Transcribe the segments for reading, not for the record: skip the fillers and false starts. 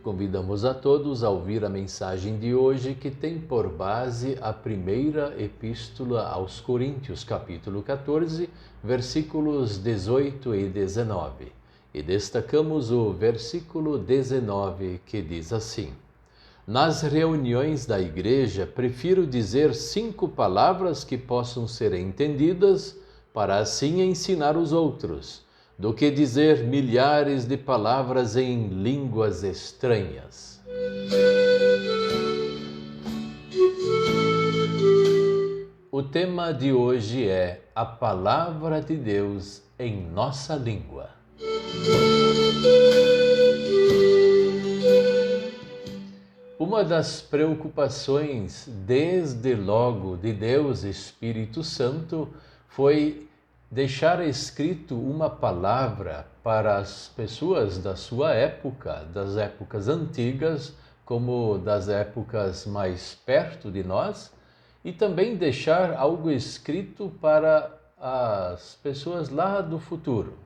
Convidamos a todos a ouvir a mensagem de hoje, que tem por base a primeira epístola aos Coríntios, capítulo 14, versículos 18 e 19. E destacamos o versículo 19, que diz assim: Nas reuniões da igreja, prefiro dizer 5 palavras que possam ser entendidas, para assim ensinar os outros, do que dizer milhares de palavras em línguas estranhas. O tema de hoje é a Palavra de Deus em nossa língua. Uma das preocupações, desde logo, de Deus Espírito Santo foi deixar escrito uma palavra para as pessoas da sua época, das épocas antigas, como das épocas mais perto de nós, e também deixar algo escrito para as pessoas lá do futuro.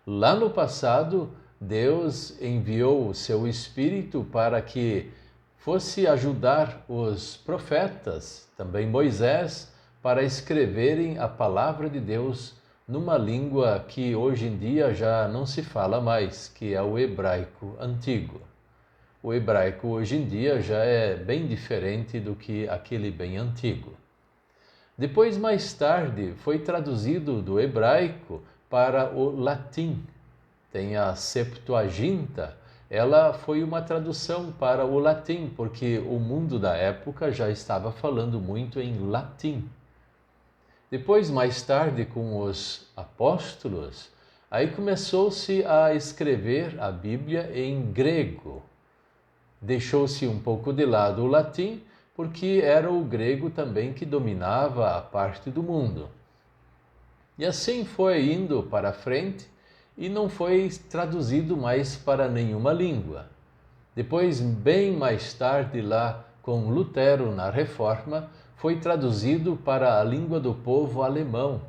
Lá no passado, Deus enviou o seu Espírito para que fosse ajudar os profetas, também Moisés, para escreverem a palavra de Deus numa língua que hoje em dia já não se fala mais, que é o hebraico antigo. O hebraico hoje em dia já é bem diferente do que aquele bem antigo. Depois, mais tarde, foi traduzido do hebraico para o latim. Tem a Septuaginta, ela foi uma tradução para o latim, porque o mundo da época já estava falando muito em latim. Depois, mais tarde, com os apóstolos, aí começou-se a escrever a Bíblia em grego. Deixou-se um pouco de lado o latim, porque era o grego também que dominava a parte do mundo. E assim foi indo para frente e não foi traduzido mais para nenhuma língua. Depois, bem mais tarde, lá com Lutero na Reforma, foi traduzido para a língua do povo alemão,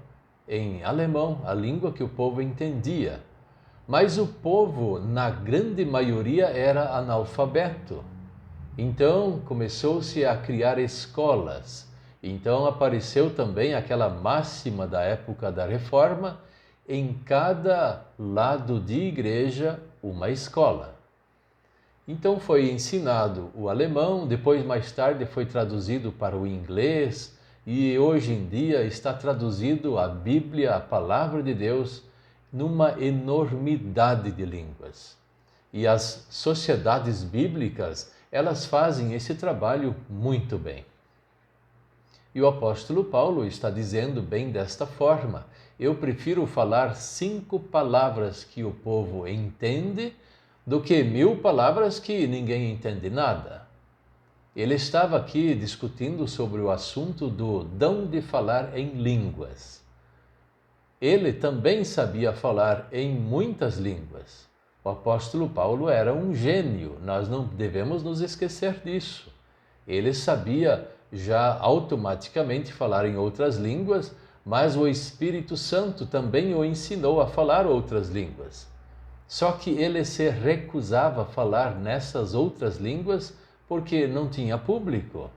em alemão, a língua que o povo entendia. Mas o povo, na grande maioria, era analfabeto. Então começou-se a criar escolas. Então apareceu também aquela máxima da época da Reforma: em cada lado de igreja, uma escola. Então foi ensinado o alemão, depois mais tarde foi traduzido para o inglês e hoje em dia está traduzido a Bíblia, a Palavra de Deus, numa enormidade de línguas. E as sociedades bíblicas, elas fazem esse trabalho muito bem. E o apóstolo Paulo está dizendo bem desta forma: eu prefiro falar 5 palavras que o povo entende do que 1000 palavras que ninguém entende nada. Ele estava aqui discutindo sobre o assunto do dom de falar em línguas. Ele também sabia falar em muitas línguas. O apóstolo Paulo era um gênio, nós não devemos nos esquecer disso. Ele sabia já automaticamente falar em outras línguas, mas o Espírito Santo também o ensinou a falar outras línguas. Só que ele se recusava a falar nessas outras línguas porque não tinha público.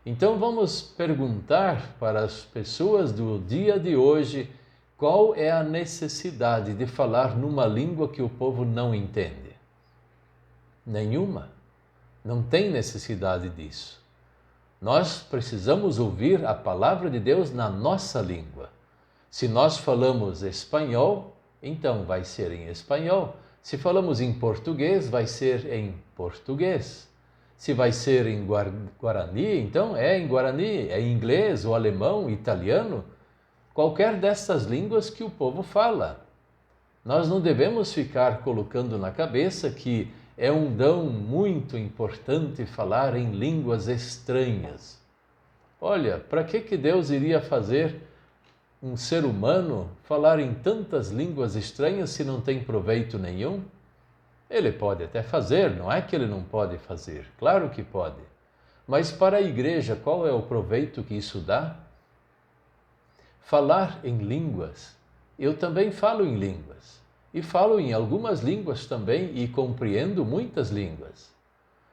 Então vamos perguntar para as pessoas do dia de hoje qual é a necessidade de falar numa língua que o povo não entende. Nenhuma. Não tem necessidade disso. Nós precisamos ouvir a palavra de Deus na nossa língua. Se nós falamos espanhol, então vai ser em espanhol. Se falamos em português, vai ser em português. Se vai ser em guarani, então é em guarani, é em inglês, ou alemão, italiano, qualquer dessas línguas que o povo fala. Nós não devemos ficar colocando na cabeça que é um dom muito importante falar em línguas estranhas. Olha, para que Deus iria fazer um ser humano falar em tantas línguas estranhas se não tem proveito nenhum? Ele pode até fazer, não é que ele não pode fazer, claro que pode. Mas para a igreja, qual é o proveito que isso dá? falar em línguas. Eu também falo em línguas. E falo em algumas línguas também e compreendo muitas línguas.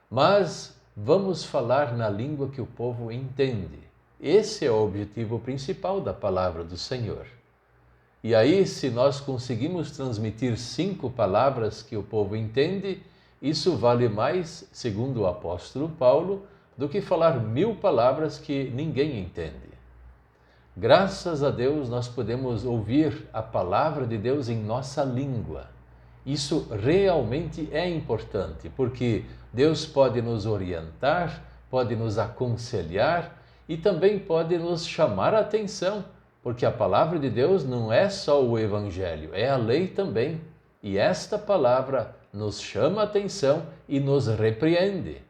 Mas vamos falar na língua que o povo entende. Esse é o objetivo principal da palavra do Senhor. E aí, se nós conseguimos transmitir 5 palavras que o povo entende, isso vale mais, segundo o apóstolo Paulo, do que falar 1000 palavras que ninguém entende. Graças a Deus, nós podemos ouvir a palavra de Deus em nossa língua. Isso realmente é importante, porque Deus pode nos orientar, pode nos aconselhar e também pode nos chamar a atenção, porque a palavra de Deus não é só o Evangelho, é a lei também. E esta palavra nos chama a atenção e nos repreende.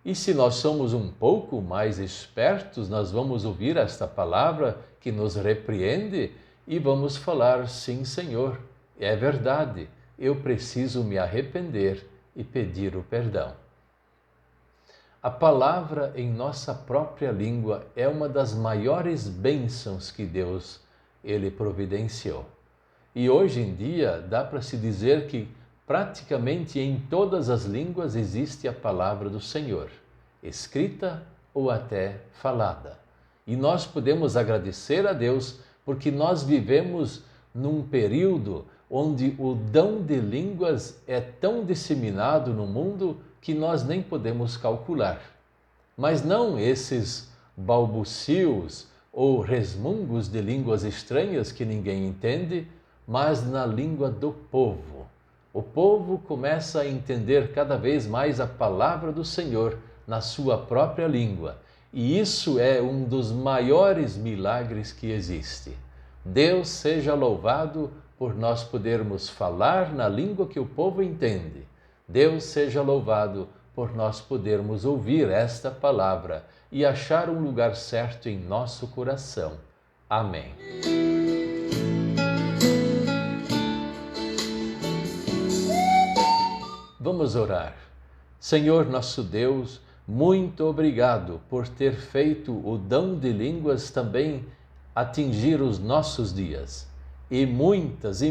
E se nós somos um pouco mais espertos, nós vamos ouvir esta palavra que nos repreende e vamos falar: sim, Senhor, é verdade, eu preciso me arrepender e pedir o perdão. A palavra em nossa própria língua é uma das maiores bênçãos que Deus ele providenciou. E hoje em dia dá para se dizer que praticamente em todas as línguas existe a palavra do Senhor, escrita ou até falada. E nós podemos agradecer a Deus porque nós vivemos num período onde o dom de línguas é tão disseminado no mundo que nós nem podemos calcular. Mas não esses balbucios ou resmungos de línguas estranhas que ninguém entende, mas na língua do povo. O povo começa a entender cada vez mais a palavra do Senhor na sua própria língua. E isso é um dos maiores milagres que existe. Deus seja louvado por nós podermos falar na língua que o povo entende. Deus seja louvado por nós podermos ouvir esta palavra e achar um lugar certo em nosso coração. Amém. Vamos orar. Senhor nosso Deus, muito obrigado por ter feito o dom de línguas também atingir os nossos dias. E muitas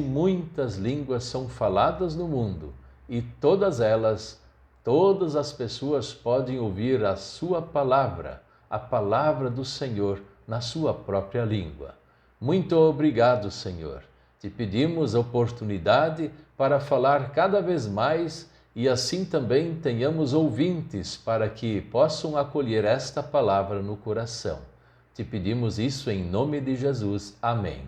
línguas são faladas no mundo, e todas as pessoas podem ouvir a sua palavra, a palavra do Senhor na sua própria língua. Muito obrigado, Senhor. Te pedimos a oportunidade para falar cada vez mais e assim também tenhamos ouvintes para que possam acolher esta palavra no coração. Te pedimos isso em nome de Jesus. Amém.